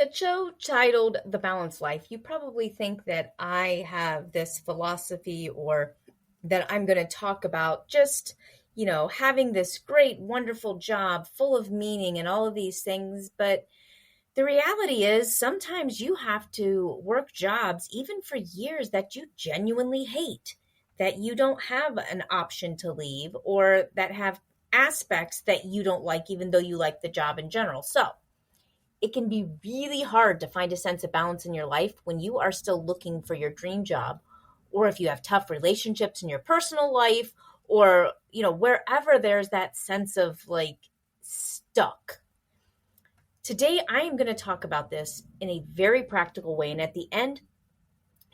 the show titled The Balanced Life, you probably think that I have this philosophy or that I'm going to talk about just, having this great, wonderful job full of meaning and all of these things. But the reality is sometimes you have to work jobs even for years that you genuinely hate, that you don't have an option to leave, or that have aspects that you don't like, even though you like the job in general. So, it can be really hard to find a sense of balance in your life when you are still looking for your dream job, or if you have tough relationships in your personal life, or wherever there's that sense of like stuck. Today I am going to talk about this in a very practical way, and at the end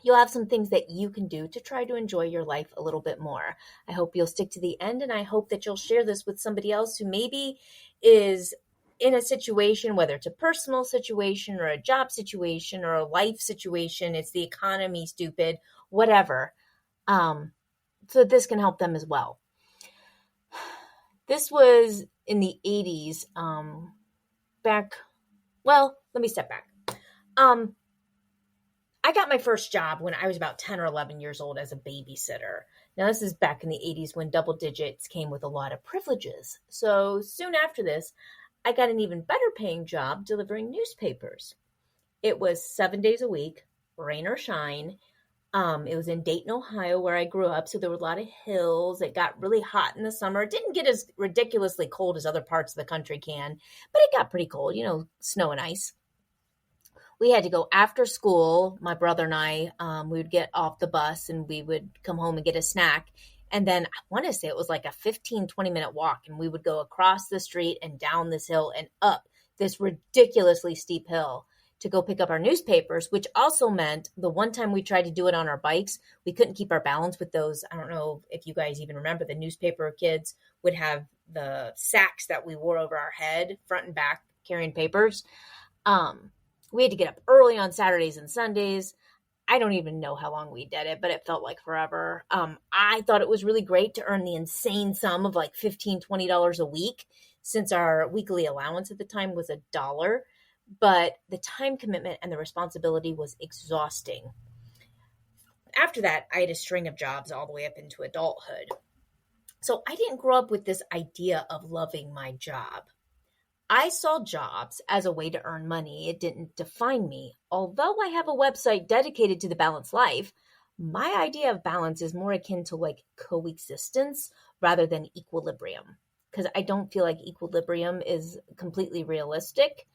you'll have some things that you can do to try to enjoy your life a little bit more. I hope you'll stick to the end, and I hope that you'll share this with somebody else who maybe is in a situation, whether it's a personal situation or a job situation or a life situation, it's the economy, stupid, whatever. So this can help them as well. This was in the 80s, let me step back. I got my first job when I was about 10 or 11 years old as a babysitter. Now, this is back in the 80s when double digits came with a lot of privileges. So soon after this, I got an even better paying job delivering newspapers. It was 7 days a week, rain or shine. It was in Dayton, Ohio, where I grew up. So there were a lot of hills. It got really hot in the summer. It didn't get as ridiculously cold as other parts of the country can, but it got pretty cold, snow and ice. We had to go after school. My brother and I, we would get off the bus and we would come home and get a snack. And then I want to say it was like a 15-20 minute walk. And we would go across the street and down this hill and up this ridiculously steep hill to go pick up our newspapers, which also meant the one time we tried to do it on our bikes, we couldn't keep our balance with those. I don't know if you guys even remember, the newspaper kids would have the sacks that we wore over our head, front and back, carrying papers. We had to get up early on Saturdays and Sundays. I don't even know how long we did it, but it felt like forever. I thought it was really great to earn the insane sum of like $15-20 a week, since our weekly allowance at the time was $1. But the time commitment and the responsibility was exhausting. After that, I had a string of jobs all the way up into adulthood. So I didn't grow up with this idea of loving my job. I saw jobs as a way to earn money. It didn't define me. Although I have a website dedicated to the balanced life, my idea of balance is more akin to like coexistence rather than equilibrium, because I don't feel like equilibrium is completely realistic.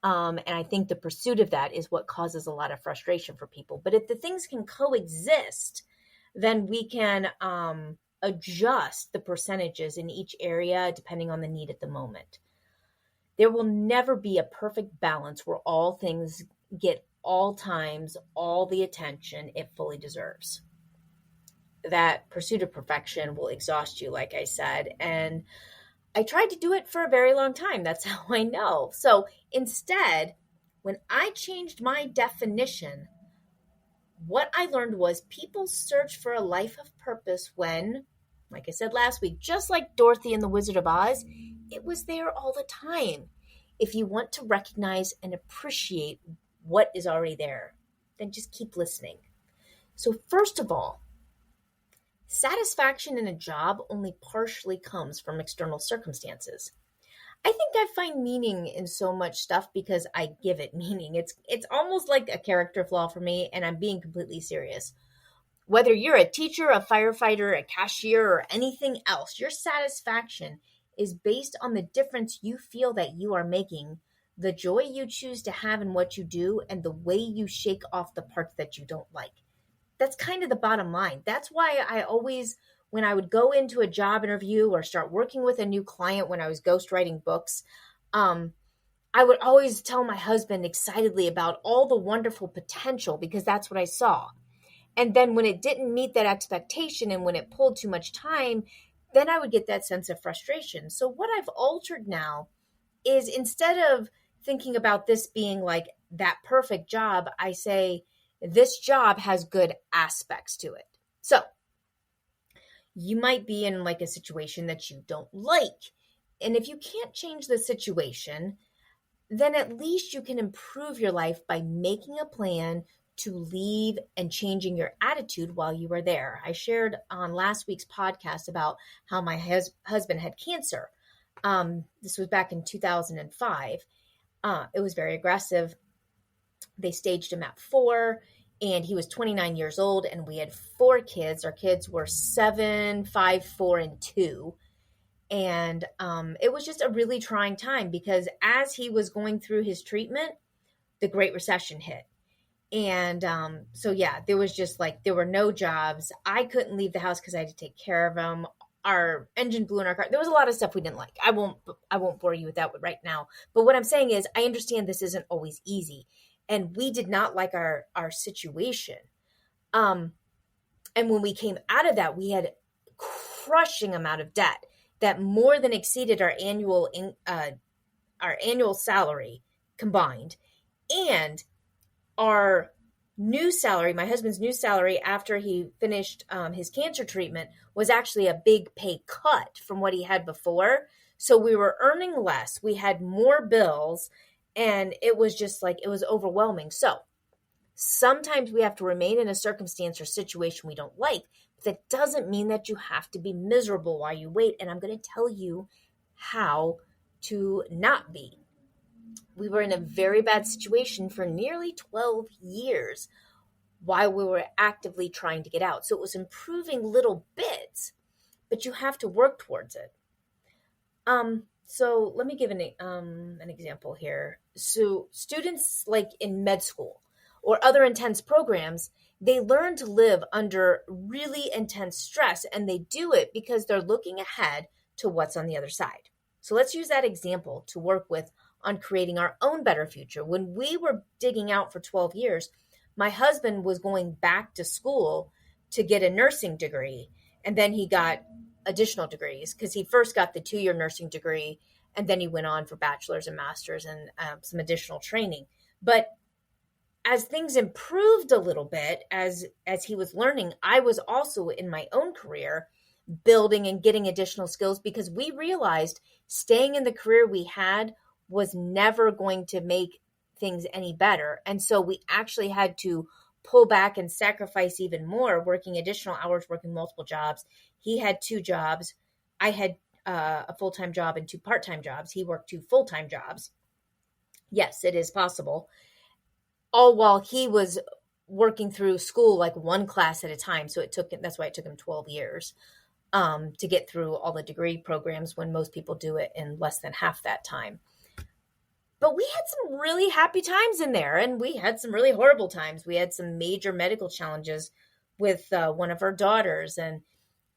And I think the pursuit of that is what causes a lot of frustration for people. But if the things can coexist, then we can adjust the percentages in each area depending on the need at the moment. There will never be a perfect balance where all things get all times, all the attention it fully deserves. That pursuit of perfection will exhaust you, like I said. And I tried to do it for a very long time. That's how I know. So instead, when I changed my definition, what I learned was people search for a life of purpose when, like I said last week, just like Dorothy in The Wizard of Oz, it was there all the time. If you want to recognize and appreciate what is already there, then just keep listening. So first of all, satisfaction in a job only partially comes from external circumstances. I think I find meaning in so much stuff because I give it meaning. It's almost like a character flaw for me, and I'm being completely serious. Whether you're a teacher, a firefighter, a cashier, or anything else, your satisfaction is based on the difference you feel that you are making, the joy you choose to have in what you do, and the way you shake off the parts that you don't like. That's kind of the bottom line. That's why I always, when I would go into a job interview or start working with a new client when I was ghostwriting books, I would always tell my husband excitedly about all the wonderful potential because that's what I saw. And then when it didn't meet that expectation and when it pulled too much time, then I would get that sense of frustration. So what I've altered now is instead of thinking about this being like that perfect job, I say this job has good aspects to it. So you might be in like a situation that you don't like. And if you can't change the situation, then at least you can improve your life by making a plan to leave and changing your attitude while you are there. I shared on last week's podcast about how my husband had cancer. This was back in 2005. It was very aggressive. They staged him at 4, and he was 29 years old, and we had 4 kids. Our kids were 7, 5, 4, and 2. And it was just a really trying time because as he was going through his treatment, the Great Recession hit. And so, yeah, there was just like, there were no jobs. I couldn't leave the house because I had to take care of him. Our engine blew in our car. There was a lot of stuff we didn't like. I won't bore you with that right now. But what I'm saying is I understand this isn't always easy. And we did not like our situation. And when we came out of that, we had crushing amount of debt that more than exceeded our annual salary combined. And our new salary, my husband's new salary after he finished his cancer treatment, was actually a big pay cut from what he had before. So we were earning less. We had more bills, and it was just like, it was overwhelming. So sometimes we have to remain in a circumstance or situation we don't like. But that doesn't mean that you have to be miserable while you wait. And I'm going to tell you how to not be. We were in a very bad situation for nearly 12 years while we were actively trying to get out. So it was improving little bits, but you have to work towards it. So let me give an example here. So students like in med school or other intense programs, they learn to live under really intense stress, and they do it because they're looking ahead to what's on the other side. So let's use that example to work with on creating our own better future. When we were digging out for 12 years, my husband was going back to school to get a nursing degree, and then he got additional degrees because he first got the 2-year nursing degree, and then he went on for bachelor's and master's and some additional training. But as things improved a little bit, as he was learning, I was also in my own career building and getting additional skills because we realized staying in the career we had was never going to make things any better. And so we actually had to pull back and sacrifice even more, working additional hours, working multiple jobs. He had 2 jobs. I had a full-time job and 2 part-time jobs. He worked 2 full-time jobs. Yes, it is possible. All while he was working through school like 1 class at a time. So that's why it took him 12 years to get through all the degree programs when most people do it in less than half that time. But we had some really happy times in there, and we had some really horrible times. We had some major medical challenges with one of our daughters, and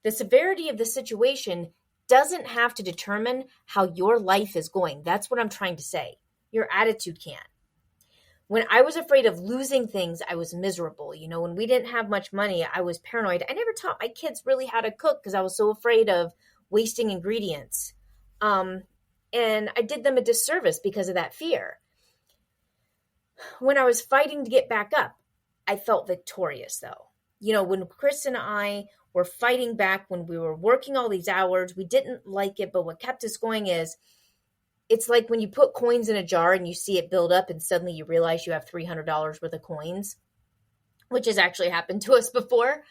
the severity of the situation doesn't have to determine how your life is going. That's what I'm trying to say. Your attitude can. When I was afraid of losing things, I was miserable. When we didn't have much money, I was paranoid. I never taught my kids really how to cook because I was so afraid of wasting ingredients. And I did them a disservice because of that fear. When I was fighting to get back up, I felt victorious, though. When Chris and I were fighting back, when we were working all these hours, we didn't like it, but what kept us going is, it's like when you put coins in a jar and you see it build up and suddenly you realize you have $300 worth of coins, which has actually happened to us before.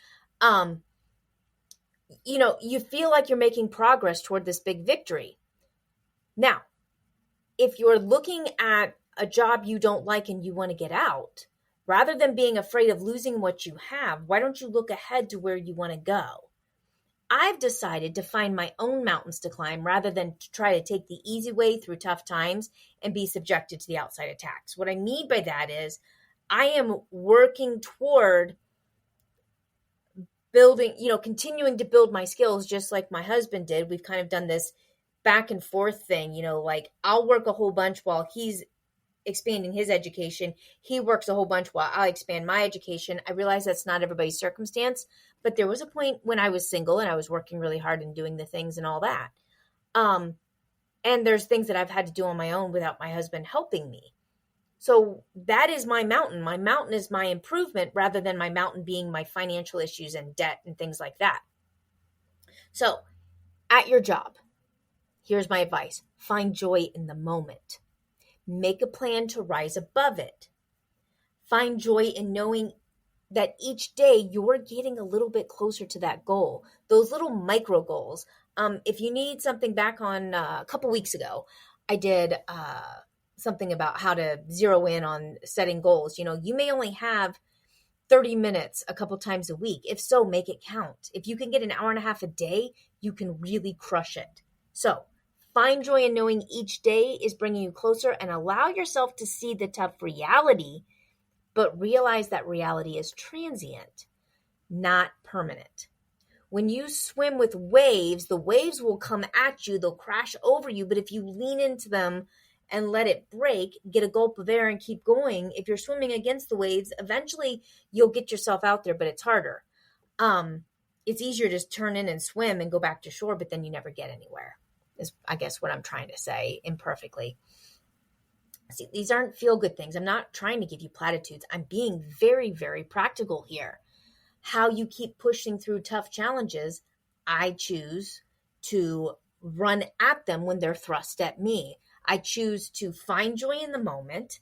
You feel like you're making progress toward this big victory. Now, if you're looking at a job you don't like and you want to get out, rather than being afraid of losing what you have, why don't you look ahead to where you want to go? I've decided to find my own mountains to climb rather than to try to take the easy way through tough times and be subjected to the outside attacks. What I mean by that is I am working toward building, continuing to build my skills just like my husband did. We've kind of done this back and forth thing, like I'll work a whole bunch while he's expanding his education. He works a whole bunch while I expand my education. I realize that's not everybody's circumstance, but there was a point when I was single and I was working really hard and doing the things and all that. And there's things that I've had to do on my own without my husband helping me. So that is my mountain. My mountain is my improvement rather than my mountain being my financial issues and debt and things like that. So at your job, here's my advice. Find joy in the moment. Make a plan to rise above it. Find joy in knowing that each day you're getting a little bit closer to that goal, those little micro goals. If you need something back on a couple weeks ago, I did something about how to zero in on setting goals. You may only have 30 minutes a couple times a week. If so, make it count. If you can get an hour and a half a day, you can really crush it. So find joy in knowing each day is bringing you closer, and allow yourself to see the tough reality, but realize that reality is transient, not permanent. When you swim with waves, the waves will come at you, they'll crash over you, but if you lean into them and let it break, get a gulp of air and keep going, if you're swimming against the waves, eventually you'll get yourself out there, but it's harder. It's easier to turn in and swim and go back to shore, but then you never get anywhere, is I guess what I'm trying to say imperfectly. See, these aren't feel-good things. I'm not trying to give you platitudes. I'm being very, very practical here. How you keep pushing through tough challenges, I choose to run at them when they're thrust at me. I choose to find joy in the moment,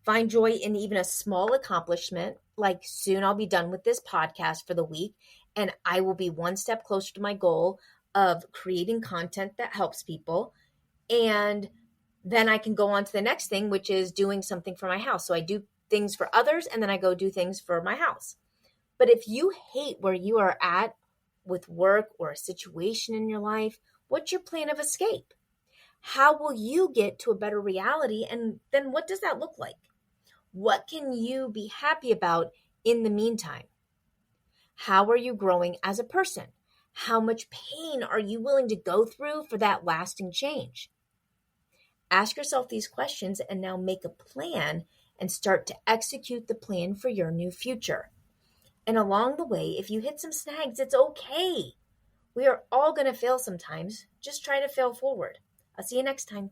find joy in even a small accomplishment, like soon I'll be done with this podcast for the week, and I will be one step closer to my goal of creating content that helps people. And then I can go on to the next thing, which is doing something for my house. So I do things for others, and then I go do things for my house. But if you hate where you are at with work or a situation in your life, what's your plan of escape? How will you get to a better reality? And then what does that look like? What can you be happy about in the meantime? How are you growing as a person? How much pain are you willing to go through for that lasting change? Ask yourself these questions and now make a plan and start to execute the plan for your new future. And along the way, if you hit some snags, it's okay. We are all going to fail sometimes. Just try to fail forward. I'll see you next time.